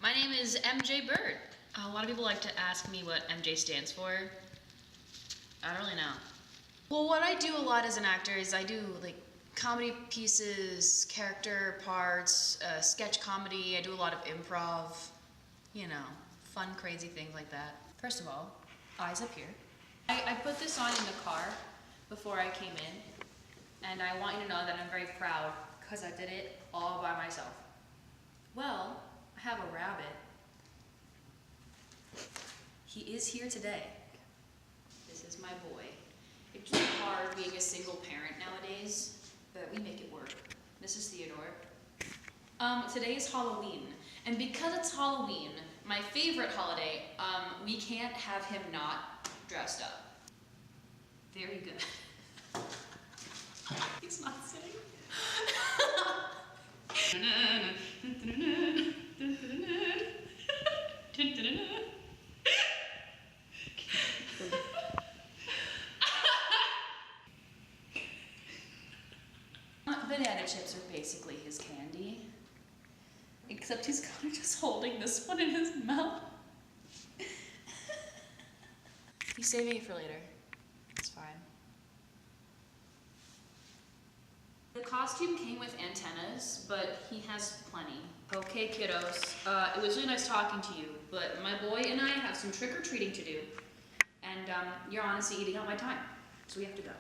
My name is MJ Bird. A lot of people like to ask me what MJ stands for. I don't really know. Well, what I do a lot as an actor is I do like comedy pieces, character parts, sketch comedy. I do a lot of improv, you know, fun, crazy things like that. First of all, eyes up here. I put this on in the car before I came in, and I want you to know that I'm very proud because I did it all by myself. Well, I have a rabbit. He is here today. This is my boy. It's really hard being a single parent nowadays, but we make it work. This is Theodore. Today is Halloween, and because it's Halloween, my favorite holiday, we can't have him not dressed up. Very good. He's not sitting. Banana chips are basically his candy. Except he's kind of just holding this one in his mouth. He's saving it for later. It's fine. The costume came with antennas, but he has plenty. Okay, kiddos. It was really nice talking to you, but my boy and I have some trick-or-treating to do. And you're honestly eating up my time, so we have to go.